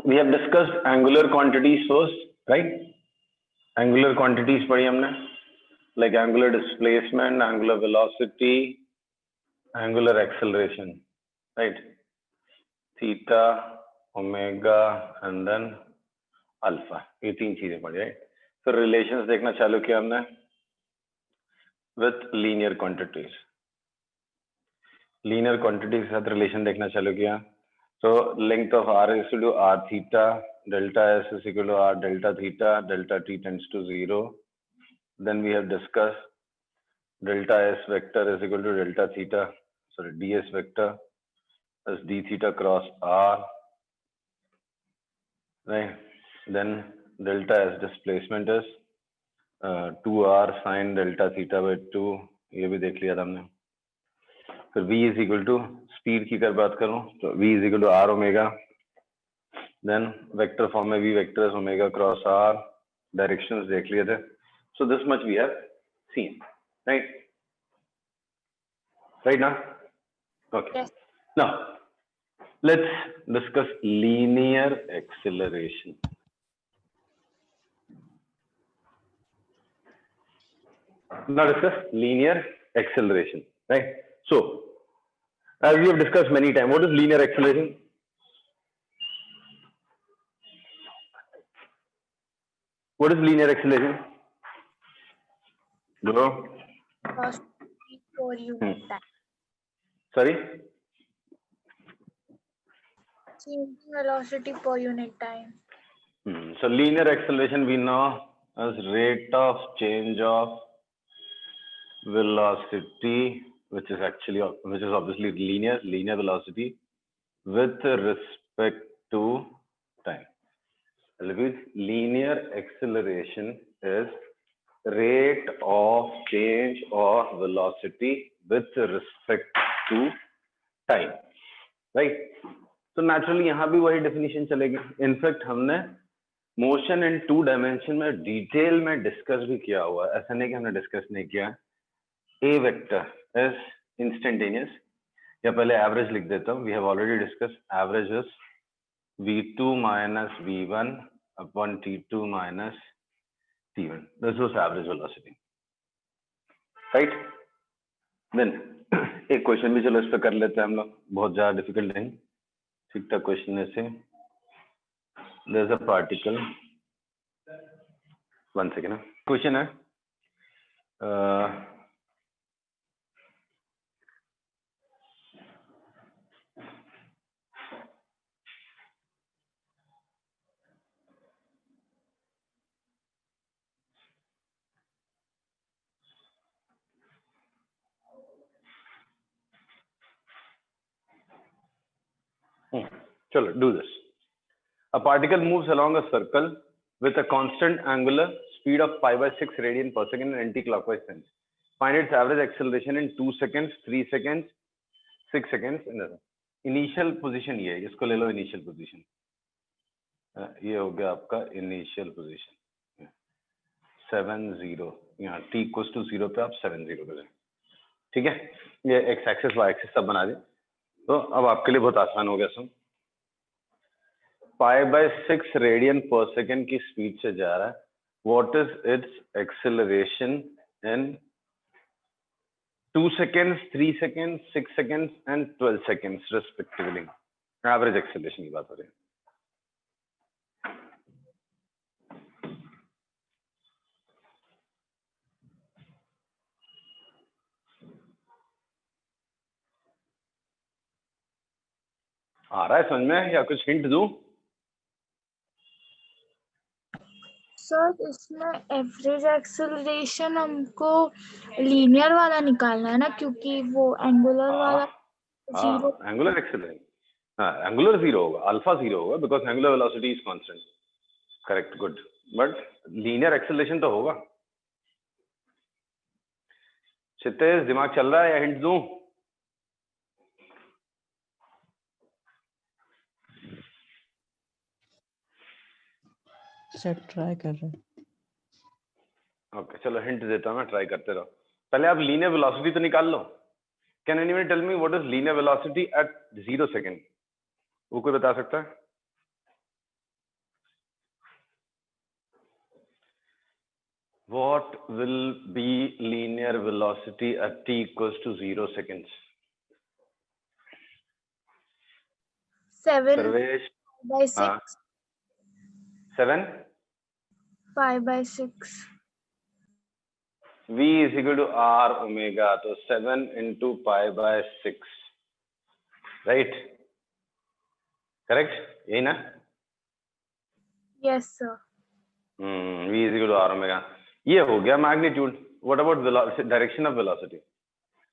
we have discussed angular quantities first, right? Angular quantities पढ़ी हमने, like angular displacement, angular velocity, angular acceleration, right? Theta, omega, and then alpha. ये तीन चीजें पढ़ी, right? फिर relations देखना चालू किया हमने with linear quantities. Linear quantities के साथ relation देखना चालू किया. So length of r is equal to r theta, delta s is equal to r delta theta, delta t tends to 0. Then we have discussed delta s vector is equal to delta theta, sorry, ds vector is d theta cross r, right? Then delta s displacement is 2r sine delta theta by 2, ये भी देख लिया था हमने. फिर v is equal to speed की अगर बात करूं तो v is equal to r omega. Then vector form में v vector is omega cross r. Directions देख लिए थे. So this much we have seen, right? Right now? Okay. Yes. Now let's discuss linear acceleration. Now discuss linear acceleration, right? So as we have discussed many times, what is linear acceleration? What is linear acceleration? Bro? Velocity per unit time. Sorry? Changing velocity per unit time. So linear acceleration we know as rate of change of velocity, which is obviously linear velocity with respect to time. Linear acceleration is rate of change of velocity with respect to time, right? तो naturally यहाँ भी वही definition चलेगी. In fact हमने motion in 2 dimension में detail में discuss भी किया हुआ है. ऐसा नहीं कि हमने discuss नहीं किया. A vector is instantaneous. या पहले average लिख देता हूँ. We have already discussed average is v2 minus v1 upon t2 minus t1. This was average velocity, right? Then एक क्वेश्चन भी चलो इस पे कर लेते हैं हम लोग. बहुत ज्यादा डिफिकल्ट नहीं, ठीक ठाक क्वेश्चन है से. There's a particle. One second. Question है चलो do this. A particle moves along a circle with a constant angular speed of pi by 6 radian per second in anti-clockwise sense. Find its average acceleration in 2 seconds, 3 seconds, 6 seconds. Initial position ये है, इसको ले लो initial position. ये हो गया आपका initial position. 7-0. यहाँ t equals to 0 पे आप 7-0 करें. ठीक है? ये x axis y axis सब बना दे. तो अब आपके लिए बहुत आसान हो गया सब. pi by 6 रेडियन पर सेकेंड की स्पीड से जा रहा है. What is it's acceleration in 2 seconds, 3 seconds, 6 seconds and 12 seconds respectively. Average acceleration की बात हो रही है. आ रहा है समझ में या कुछ हिंट दूं? सर इसमें एवरेज एक्सेलरेशन हमको लीनियर वाला निकालना है ना, क्योंकि वो एंगुलर वाला जीरो. एंगुलर एक्सेलरेशन, हाँ एंगुलर 0 होगा, अल्फा 0 होगा because angular velocity is constant. Correct, good. But linear acceleration तो होगा. क्षितिज दिमाग चल रहा है या हिंट दूं? सर ट्राई कर रहे हैं. ओके चलो हिंट देता हूँ मैं, ट्राई करते रहो. पहले आप लीनियर वेलोसिटी तो निकाल लो. Can anyone tell me what is linear velocity at 0 second? वो कोई बता सकता है? What will be linear velocity at t equals to 0 seconds? 7 Sarvesh, by 6. 7. 5 by 6. V is equal to R omega. So 7 into pi by 6. Right? Correct? यही ना? Yes, sir. V is equal to R omega. ये हो गया magnitude. What about velocity, direction of velocity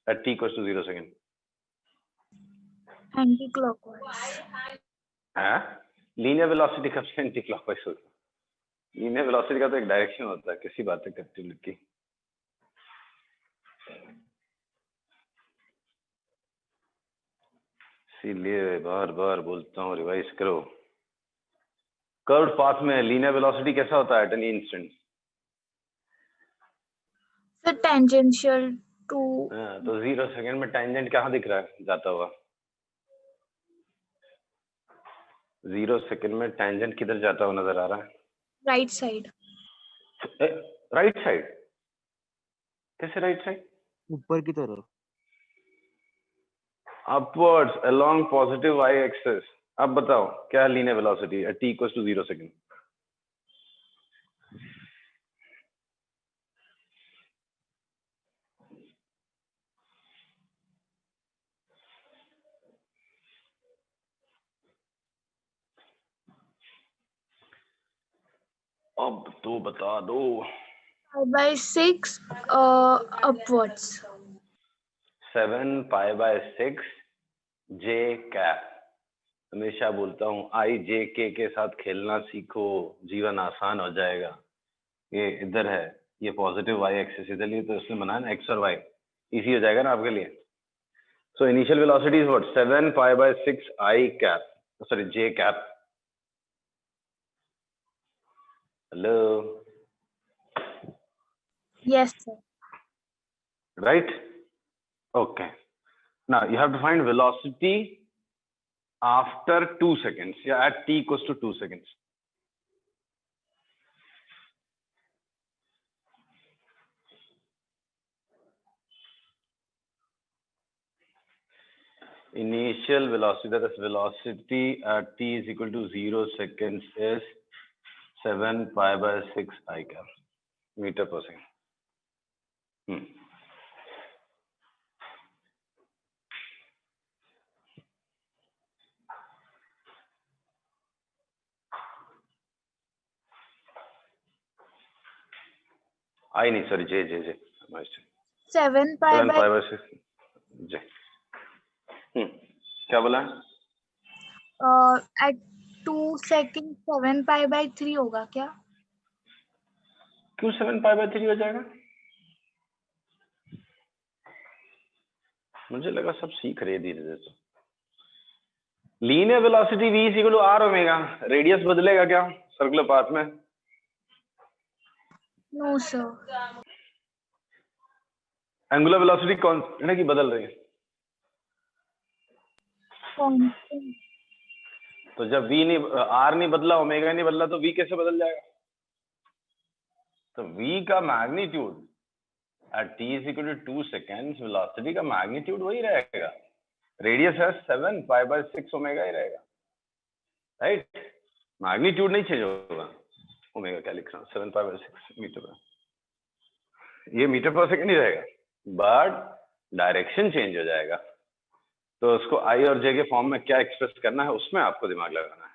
at t equals to 0 second? Anti-clockwise. हाँ? Linear velocity कब से anti clockwise होता है? Linear velocity का तो एक direction होता है किसी बात तक करती की. इसीलिए बार बार बोलता हूँ रिवाइज करो. कर्व्ड पाथ में लीनियर वेलोसिटी कैसा होता है at any instant? Sir, tangential to. तो 0 सेकंड में टेंजेंट कहाँ दिख रहा है जाता हुआ? 0 सेकंड में टेंजेंट किधर जाता हुआ नजर आ रहा है? Right side. Right side? कैसे राइट साइड? ऊपर की तरफ. Upwards along positive Y axis. अब बताओ क्या linear velocity at t equals to 0 second? अब तो बता दो. 5 by 6 upwards. 7 pi by 6 j cap. हमेशा बोलता हूँ आई जे के साथ खेलना सीखो, जीवन आसान हो जाएगा. ये इधर है, ये पॉजिटिव वाई एक्सिस इधर लिए तो इसमें बना है ना एक्स और वाई, इजी हो जाएगा ना आपके लिए. So initial velocity is what? 7 pi by 6 i cap, sorry j cap. Hello, Yes, sir. right? Okay. Now you have to find velocity after 2 seconds. Yeah, at t equals to 2 seconds. Initial velocity, that is velocity at t is equal to 0 seconds is 7 pi by 6 I cap meter per second. I नहीं, sorry, J. 7 pi 7 by. pi by 6 J. क्या बोला? At 2 seconds 7 pi by 3 होगा क्या? क्यों 7 pi by 3 हो जाएगा? मुझे लगा सब सीख रहे धीरे धीरे. तो linear velocity v is equal to r omega. Radius बदलेगा क्या सर्कुलर पाथ में? No, sir. Angular velocity constant की बदल रही है. Constant. तो जब v नहीं, r नहीं बदला, ओमेगा नहीं बदला, तो v कैसे बदल जाएगा? तो v का magnitude at t is equal to 2 seconds, velocity का मैग्नीट्यूड वही रहेगा. रेडियस है 7 pi by 6 ओमेगा ही रहेगा, राइट? मैग्नीट्यूड नहीं चेंज होगा. ओमेगा क्या लिख रहा हूँ, 7 pi by 6 मीटर पर, ये मीटर पर सेकंड ही रहेगा, बट डायरेक्शन चेंज हो जाएगा. तो उसको आई और जे के फॉर्म में क्या एक्सप्रेस करना है, उसमें आपको दिमाग लगाना है.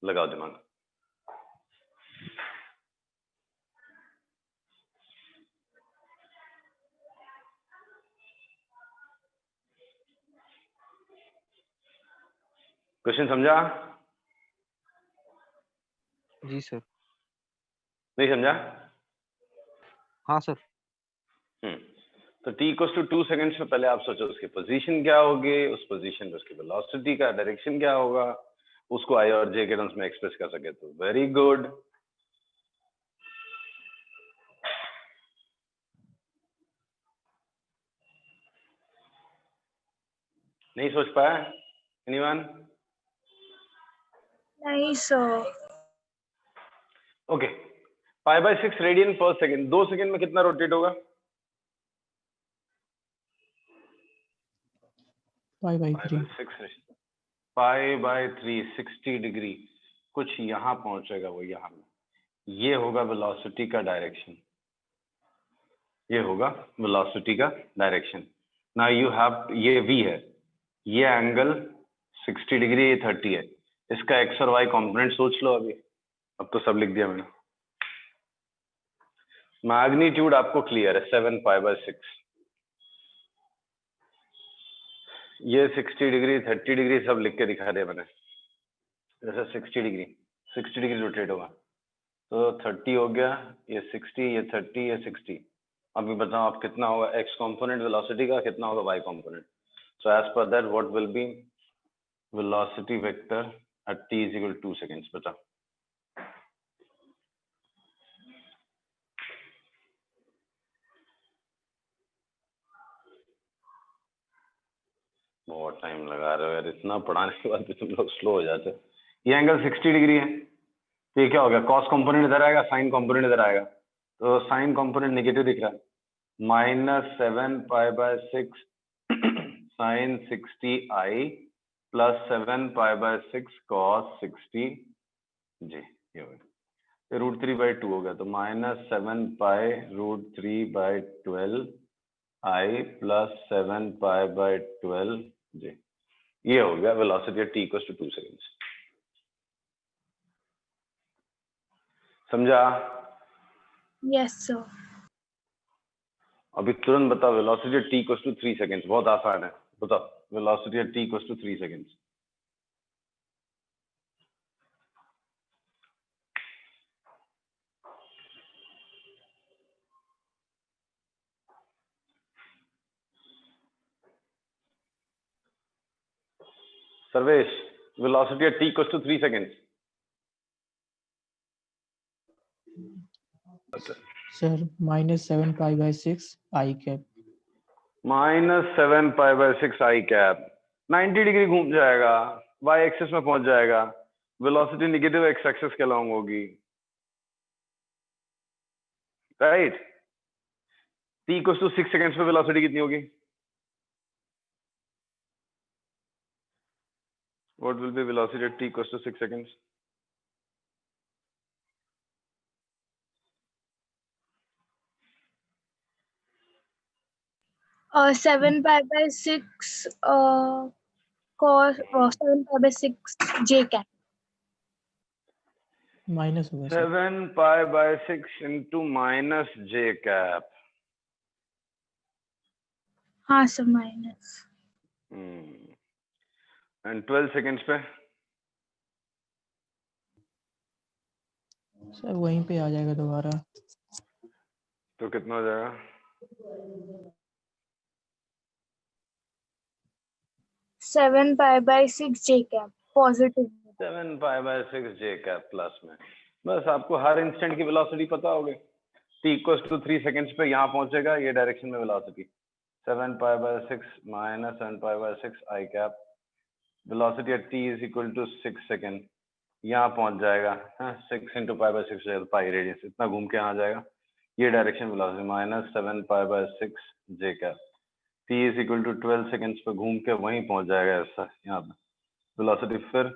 लगाओ दिमाग. क्वेश्चन समझा? जी सर. नहीं समझा? हाँ सर. तो t इक्वल्स टू 2 सेकंड्स में पहले आप सोचो उसकी पोजीशन क्या होगी, उस पोजीशन पे उसकी वेलोसिटी का डायरेक्शन क्या होगा, उसको आई और जे के टर्म्स में एक्सप्रेस कर सके तो वेरी गुड. नहीं सोच पाया एनीवन? नहीं, sir. ओके, π/6 रेडियन पर सेकेंड, 2 सेकेंड में कितना रोटेट होगा? π/3 π/3 60 डिग्री, कुछ यहाँ पहुंचेगा वो यहाँ में, ये होगा वेलोसिटी का डायरेक्शन, ये होगा वेलोसिटी का डायरेक्शन। ना यू हैव, ये v है, ये एंगल 60 डिग्री, ये 30 है, इसका एक्स और वाई कंपोनेंट सोच लो अभी। अब तो सब लिख दिया मैंने। मैग्नीट्यूड आपको क्लियर है, 7π/6। ये 60 डिग्री 30 डिग्री सब लिख के दिखा दिया मैंने। जैसे 60 डिग्री रोटेट होगा तो 30 हो गया, ये 60, ये 30, ये 60। अभी बताओ आप कितना होगा एक्स कंपोनेंट वेलोसिटी का, कितना होगा Y component. So as per that what will be velocity vector at t = 2 seconds. बताओ बहुत टाइम लगा रहे हो यार, इतना पढ़ाने के बाद भी तुम लोग स्लो हो जाते हो। ये एंगल 60 डिग्री है, तो ये क्या हो गया, कॉस कंपोनेंट इधर आएगा, साइन कंपोनेंट इधर आएगा, तो साइन कंपोनेंट नेगेटिव दिख रहा है, -7π/6 साइन 60i प्लस 7π/6 कॉस 60 जी, ये हो गया। ये √3/2 हो गया, तो -7π√3/12i प्लस 7π/12 जी, ये हो गया वेलोसिटी t = 2 सेकेंड्स। समझा? Yes sir. अभी तुरंत बताओ वेलोसिटी t = 3 सेकेंड्स, बहुत आसान है। बताओ velocity t = 3 seconds. Sarvesh, velocity t = 3 seconds. Sir -7π/6 i cap. -7π/6 i cap 90 degree घूम जाएगा, y एक्सिस में पहुंच जाएगा, वेलोसिटी नेगेटिव एक्स एक्सिस के अलॉन्ग होगी, राइट। t = 6 सेकेंड्स पे वेलोसिटी कितनी होगी? What will be velocity at t = 6 seconds? और 7π/6 cos 7π/6 j कैप माइनस होगा sir. 7π/6 into minus j cap। हाँ सर, माइनस। एंड 12 सेकेंड्स पे सर वहीं पे आ जाएगा दोबारा। तो कितना हो जाएगा? 7π/6 j cap positive. 7π/6 j cap plus में। बस आपको हर इंस्टेंट की वेलोसिटी पता होगी। t = 3 सेकेंड्स पे यहाँ पहुंचेगा, ये डायरेक्शन में velocity 7π/6 minus 7π/6 i cap। Velocity at t = 6 second, यहाँ पहुंच जाएगा। 6 × π/6 पाई रेडियस, इतना घूम के आ जाएगा, ये direction velocity -7π/6 j cap। t = 12 seconds पे घूम के वहीं पहुंच जाएगा, ऐसा यहाँ पे वेलोसिटी फिर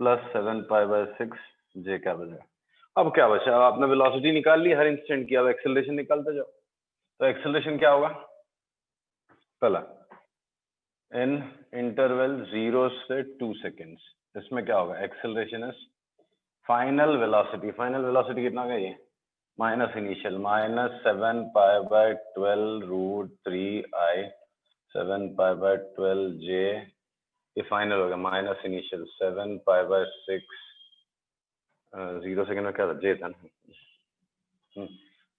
प्लस 7π/6 j cap हो जाएगा। अब क्या बचा? आपने वेलोसिटी निकाल ली हर इंस्टेंट की, अब एक्सेलरेशन निकालते जाओ। तो एक्सेलरेशन क्या होगा? पहला इन इंटरवल 0 से 2 सेकेंड्स, इसमें क्या होगा? Acceleration is final velocity. Final velocity कितना का? ये माइनस इनिशियल -7π/12√3i 7π/12 j, ये फाइनल होगा माइनस इनिशियल 7π/6 0 सेकेंड में क्या था? j था ना,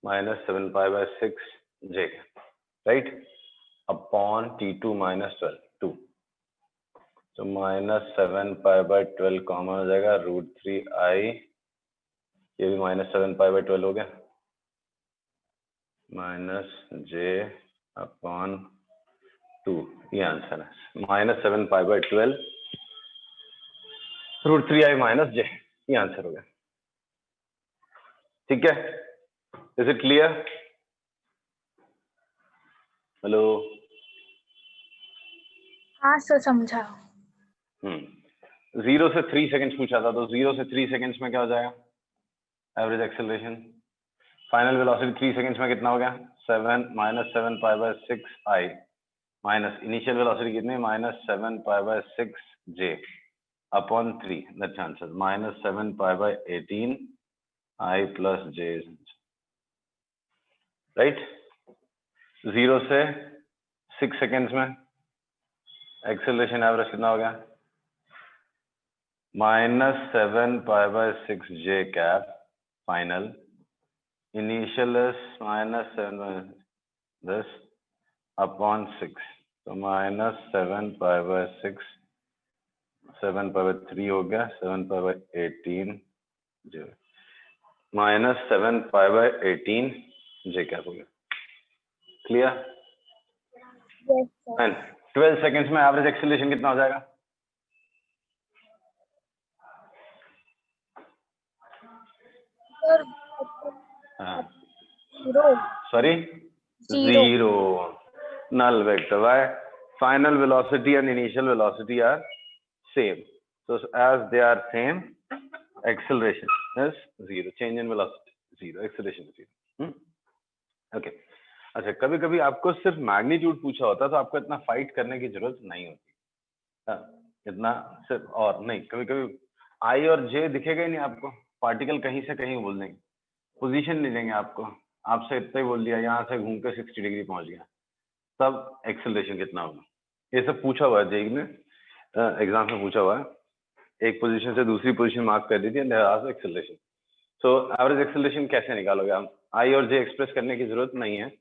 -7π/6 j, राइट, अपॉन t2 - 12 2। तो -7π/12 कॉमन हो जाएगा, √3i, ये भी -7π/12 हो गया, -j/2, ये आंसर है। -7π/12 √3i - j, ये आंसर हो गया। ठीक है, इज इट क्लियर? हेलो? हाँ सर समझा। 0 से 3 सेकंड्स पूछा था, तो 0 से 3 सेकंड्स में क्या हो जाएगा? Average acceleration. Final velocity 3 seconds में कितना हो गया? 7 minus 7 pi by 6 I minus initial velocity कितनी? Minus 7 pi by 6 J upon 3, that's answer. Minus 7 pi by 18 I plus J, right? 0 से 6 सेकंड्स में एक्सेलरेशन एवरेज कितना हो गया? Minus 7 pi by 6 J cap final, initial is minus 7 this upon 6, तो minus 7 pi by 6, 7 pi bye 3 हो गया, 7 pi by 18 जो minus 7 pi by 18 J cap हो गया। Clear? Yes sir. And 12 seconds में एवरेज एक्सेलरेशन कितना हो जाएगा? Sir zero. Sorry, Zero. Zero. null vector. Why? Final velocity and initial velocity are same. So as they are same, acceleration is zero. Change in velocity zero. Acceleration is zero. Okay. अच्छा, कभी कभी आपको सिर्फ magnitude पूछा होता है तो आपको इतना फाइट करने की जरूरत नहीं होती, इतना सिर्फ। और नहीं, कभी कभी आई और जे दिखेगा ही नहीं आपको, पार्टिकल कहीं से कहीं बोल देंगे, पोजीशन नहीं देंगे आपको, आपसे इतना ही बोल दिया यहाँ से घूम के 60 डिग्री पहुंच गया, तब एक्सेलरेशन कितना होगा? ये सब पूछा हुआ है जेई ने, एग्जाम में पूछा हुआ है। एक पोजीशन से दूसरी पोजीशन मार्क कर दी थी, एक्सेलरेशन। सो एवरेज एक्सेलरेशन कैसे निकालोगे आप? आई और जे एक्सप्रेस करने की जरूरत नहीं है।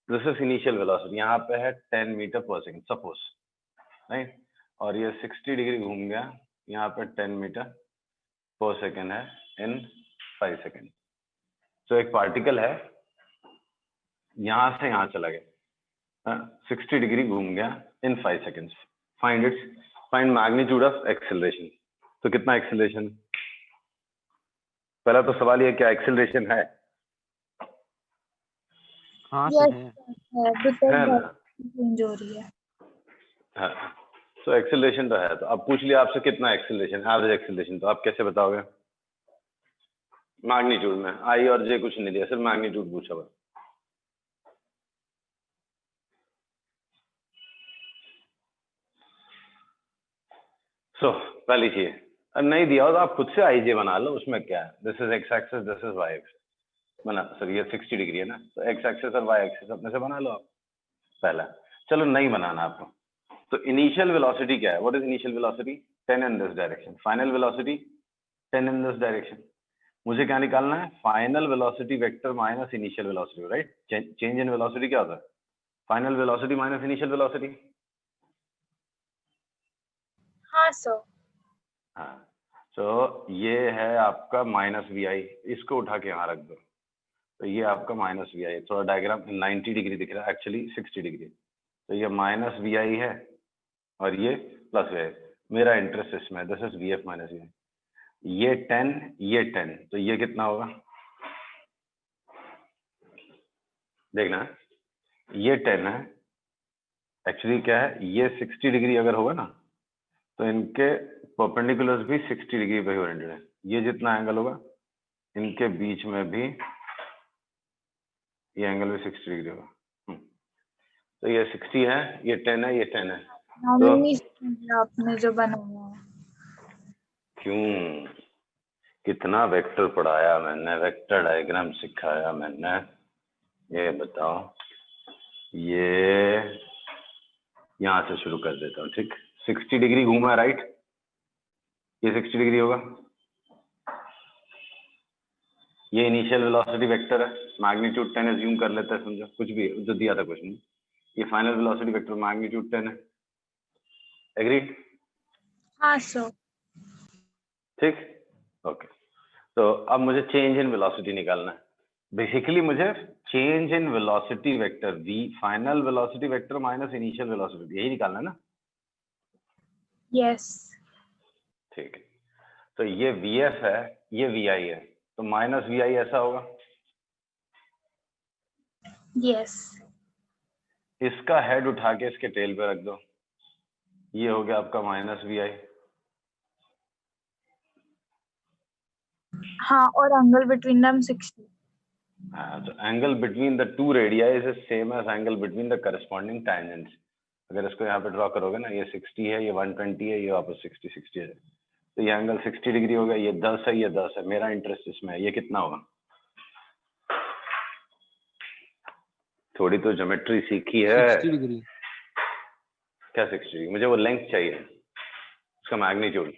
दिस इज इनिशियल वेलोसिटी, यहाँ पे है 10 मीटर पर सेकंड सपोज, राइट? और ये 60 डिग्री घूम गया, यहाँ पे 10 मीटर पर सेकंड है इन 5 सेकंड। तो एक पार्टिकल है, यहाँ से यहाँ चला गया, 60 डिग्री घूम गया इन 5 seconds. Find magnitude of acceleration. तो कितना एक्सेलरेशन? पहला तो सवाल ये, क्या एक्सेलरेशन है? हाँ Yes, सर है। sir. Because है ना? change हो रही है। हाँ, तो एक्सेलरेशन तो है। तो अब पूछ लिया आपसे कितना एक्सेलरेशन, एवरेज एक्सेलरेशन, तो आप कैसे बताओगे? मैग्नीट्यूड में। आई और जे कुछ नहीं दिया, सिर्फ मैग्नीट्यूड पूछा हुआ। सो पहली चीज, नहीं दिया हो तो आप खुद से आई जे बना लो, उसमें क्या है? This is X axis, this is Y axis. बना सर, ये 60 डिग्री है ना, तो एक्स एक्सिस और वाई एक्सिस अपने से बना लो आप पहला। चलो नहीं बनाना आपको, तो इनिशियल वेलोसिटी क्या है? What is initial velocity? 10 in this direction. Final velocity 10 in this direction. मुझे क्या निकालना है? Final velocity vector minus initial velocity, right? Change in velocity क्या होता है? Final velocity minus initial velocity. हाँ सर। हाँ, तो ये है आपका माइनस वी आई, इसको उठा के यहाँ रख दो, तो ये आपका माइनस वी आई। थोड़ा डायग्राम 90 डिग्री दिख रहा है, एक्चुअली 60 डिग्री। तो ये माइनस वी आई है और ये प्लस वी आई। मेरा इंटरेस्ट इसमें, this is V F minus V I. ये 10, ये 10, तो ये कितना होगा? देखना, ये 10 है, एक्चुअली क्या है, ये 60 डिग्री अगर होगा ना, तो इनके परपेंडिकुलर्स भी 60 डिग्री पे ओरिएंटेड है। ये जितना एंगल होगा, इनके बीच में भी ये एंगल भी 60 डिग्री होगा। तो ये 60 है, ये 10 है, ये 10 है। तो आपने जो बनाया है। क्यों? कितना वेक्टर पढ़ाया मैंने, वेक्टर डायग्राम सिखाया मैंने, ये बताओ। ये यहाँ से शुरू कर देता हूँ, ठीक? 60 डिग्री घूमा, राइट? ये 60 डिग्री होगा, ये इनिशियल वेलोसिटी वेक्टर है, मैग्नीट्यूड 10 अज्यूम कर लेते हैं, समझो कुछ भी जो दिया था क्वेश्चन में। ये फाइनल वेलोसिटी वेक्टर मैग्नीट्यूड 10 है, एग्रीड? हाँ सर। ठीक, ओके। तो अब मुझे चेंज इन वेलोसिटी निकालना है। बेसिकली मुझे change in velocity vector, V final velocity vector minus initial velocity, यही निकालना है ना? यस। ठीक है, तो ये वी एफ है, ये वी आई है। तो माइनस वी आई ऐसा होगा। यस। इसका हेड उठा के इसके टेल पे रख दो, ये हो गया आपका माइनस वी आई। हाँ, और एंगल बिटवीन देम 60। हाँ, तो angle between the two radii is same as angle between the corresponding tangents. अगर इसको यहाँ पे ड्रॉ करोगे ना, ये 60 है, ये 120 है, ये वापस 60 है, तो ये एंगल 60 डिग्री होगा। ये 10 है, ये 10 है। मेरा इंटरेस्ट इसमें है, ये कितना होगा? थोड़ी तो ज्योमेट्री सीखी है। 60 डिग्री। क्या 60 डिग्री? मुझे वो लेंथ चाहिए, उसका मैग्नीट्यूड।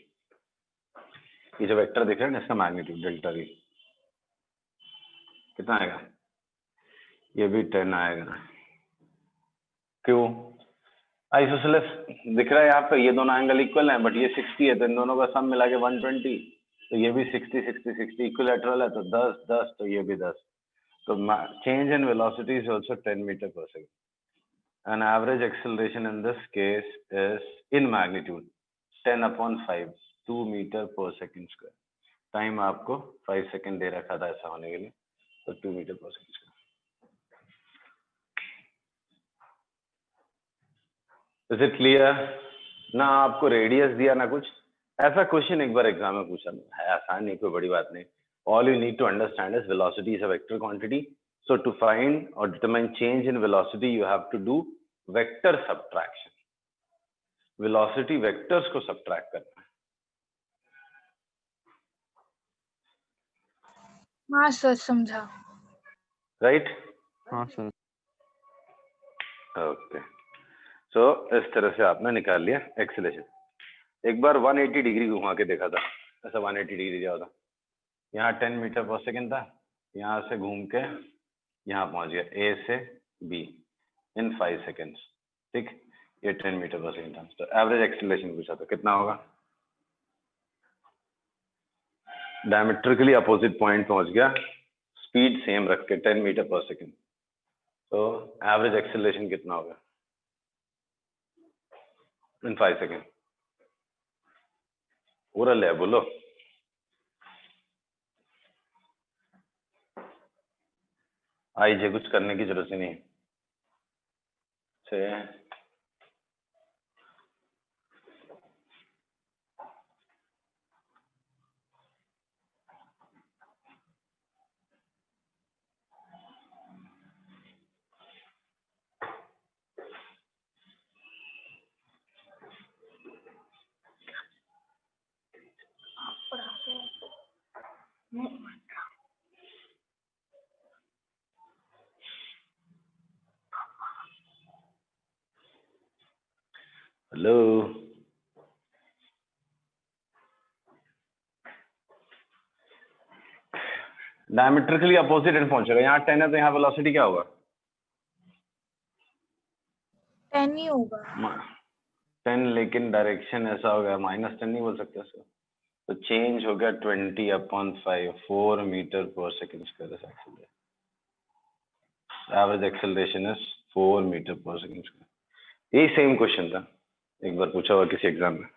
ये जो वेक्टर दिख रहा है ना, इसका मैग्नीट्यूड डेल्टा वी कितना आएगा? ये भी 10 आएगा। क्यों? आइसोसेलेस दिख रहा है यहाँ पे, ये दोनों एंगल इक्वल हैं, बट ये 60 है, तो इन दोनों का सम मिला के 120, तो ये भी 60 60 60 इक्विलैटरल है, तो 10 10, तो ये भी 10। तो change in velocity is also 10 meter per second. An average acceleration in this case is in magnitude 10/5, 2 meter per second square. Time आपको 5 सेकेंड दे रखा था ऐसा होने के लिए, तो 2 मीटर पर second square. Is it clear? ना आपको रेडियस दिया ना कुछ, ऐसा क्वेश्चन एक बार एग्जाम में पूछा है, आसान नहीं, कोई बड़ी बात नहीं। All you need to understand is velocity is a vector quantity. So to find or determine change in velocity, you have to do vector subtraction. Velocity vectors को subtract करना है। हाँ सर, समझा। Right? हाँ सर। Okay. So इस तरह से आपने निकाल लिया एक्सेलेरेशन। एक बार 180 डिग्री घुमा के देखा था, ऐसा 180 डिग्री दिया था, यहाँ 10 मीटर पर सेकेंड था, यहाँ से घूम के यहाँ पहुंच गया ए से बी इन 5 सेकेंड्स। ठीक, ये 10 मीटर पर सेकेंड था। तो एवरेज एक्सेलरेशन पूछा था, कितना होगा? डायमेट्रिकली अपोजिट पॉइंट पहुंच गया, स्पीड सेम रख के 10 मीटर पर सेकेंड, तो एवरेज एक्सेलरेशन कितना होगा इन 5 सेकेंड? पूरा ले बोलो। आई जे कुछ करने की जरूरत ही नहीं से। हेलो, डायमेट्रिकली अपोजिट एंड पहुंचेगा। यहाँ 10 है, तो यहाँ वेलोसिटी क्या होगा? 10 ही होगा। 10, लेकिन डायरेक्शन ऐसा हो गया, -10 नहीं बोल सकते उसको, तो चेंज हो गया 20/5, 4 मीटर पर second square. Average acceleration is 4 metre पर सेकेंड स्क्वायर। यही सेम क्वेश्चन था, एक बार पूछा हुआ किसी एग्जाम में।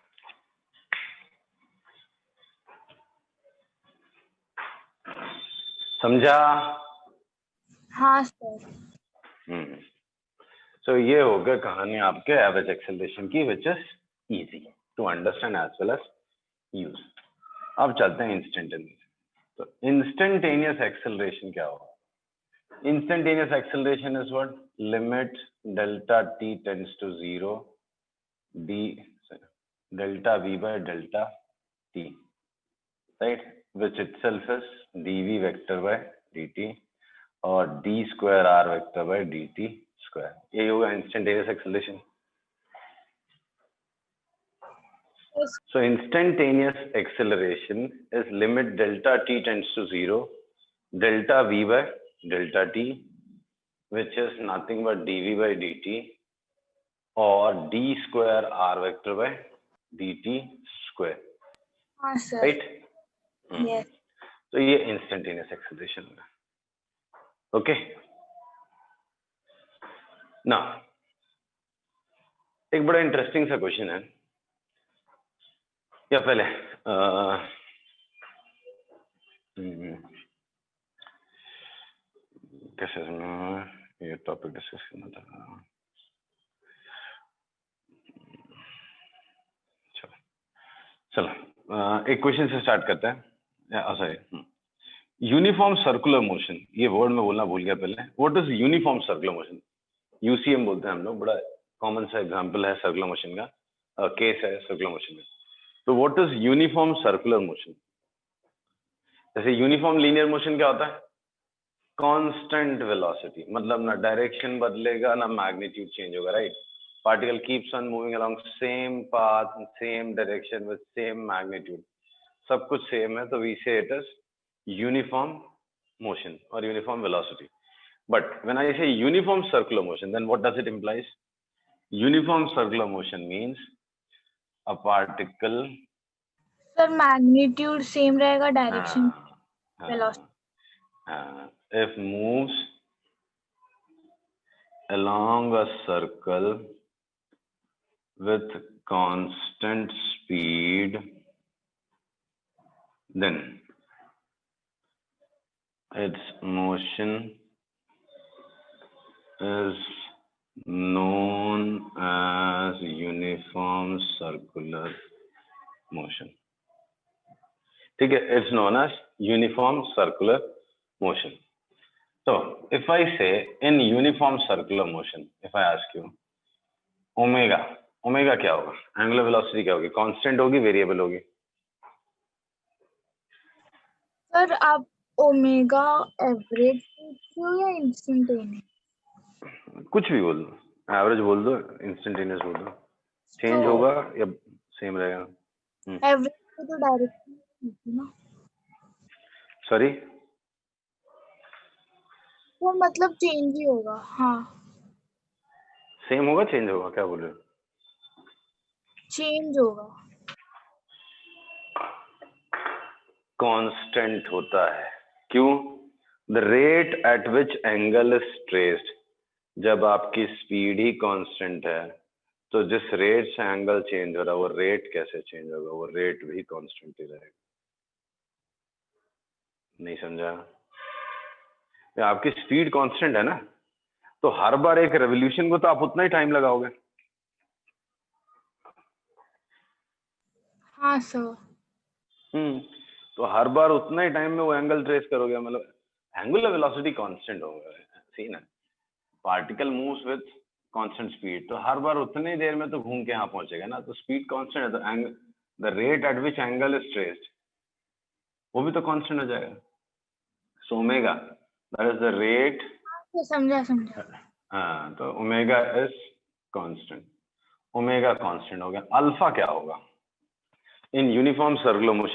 समझा? हाँ सर। सो ये हो गया कहानी आपके एवरेज एक्सेलरेशन की, which is easy to understand as well as use. अब चलते हैं इंस्टेंटेनियस। तो इंस्टेंटेनियस एक्सेलरेशन क्या होगा? Instantaneous acceleration is what? Limit delta T tends to 0 delta V by delta T, right, which itself is dv vector by dt और d square r vector by dt square। ये होगा instantaneous acceleration। So instantaneous acceleration is limit delta t tends to 0 delta v by delta t, which is nothing but dv by dt और d square r vector by dt square। हाँ sir. right? Yes. तो ये instantaneous acceleration है। Okay ना, एक बड़ा interesting सा question है, या पहले कैसे समझ, ये टॉपिक डिस्कस करना था। चलो एक क्वेश्चन से स्टार्ट करते हैं। सॉरी, यूनिफॉर्म सर्कुलर मोशन, ये वर्ड मैं बोलना भूल गया पहले। What is uniform circular motion? UCM बोलते हैं हम लोग, बड़ा कॉमन सा एग्जांपल है सर्कुलर मोशन का, केस है सर्कुलर मोशन में। तो what is uniform circular motion? जैसे यूनिफॉर्म लीनियर मोशन क्या होता है? कांस्टेंट वेलोसिटी, मतलब ना डायरेक्शन बदलेगा ना मैग्नीट्यूड चेंज होगा, right? Particle keeps on moving along same path, same direction with same magnitude, सब कुछ सेम है, तो वी से इट इज यूनिफॉर्म मोशन और uniform velocity. But when I say uniform circular motion, then what does it implies? Uniform circular motion means a particle sir magnitude same रहेगा, direction velocity if moves along a circle with constant speed, then its motion is known as uniform circular motion. ठीक है, it's known as uniform circular motion. So if I say in uniform circular motion, if I ask you omega, omega क्या होगा? Angular velocity क्या होगी? Constant होगी, variable होगी? Sir आप omega average पूछ रहे हो या इंस्टेंटेनियस? कुछ भी बोल दो, एवरेज बोल दो, इंस्टेंटेनियस बोल दो, चेंज होगा या सेम रहेगा? एवरेज तो डायरेक्शन ना, सॉरी, तो मतलब चेंज ही होगा। हाँ, सेम होगा चेंज होगा, क्या बोल रहे हो? चेंज होगा। कांस्टेंट होता है, क्यों? The rate at which angle is traced, जब आपकी स्पीड ही कांस्टेंट है तो जिस रेट से एंगल चेंज हो रहा है वो रेट कैसे चेंज होगा? वो रेट भी कांस्टेंट ही रहेगा। नहीं समझा? आपकी स्पीड कांस्टेंट है ना, तो हर बार एक रेवोल्यूशन को तो आप उतना ही टाइम लगाओगे। हाँ सर। तो हर बार उतना ही टाइम में वो एंगल ट्रेस करोगे, मतलब एंगुलर वेलोसिटी कांस्टेंट होगा। सी ना, particle moves with constant speed, तो हर बार उतनी देर में तो घूम के यहाँ पहुंचेगा ना, तो स्पीड कांस्टेंट है, तो the rate at which angle is traced वो भी तो कांस्टेंट हो जाएगा। So omega that is the rate. समझा। हाँ, तो omega is constant, omega constant हो गया। अल्फा क्या होगा इन यूनिफॉर्म सर्कुलर मोशन?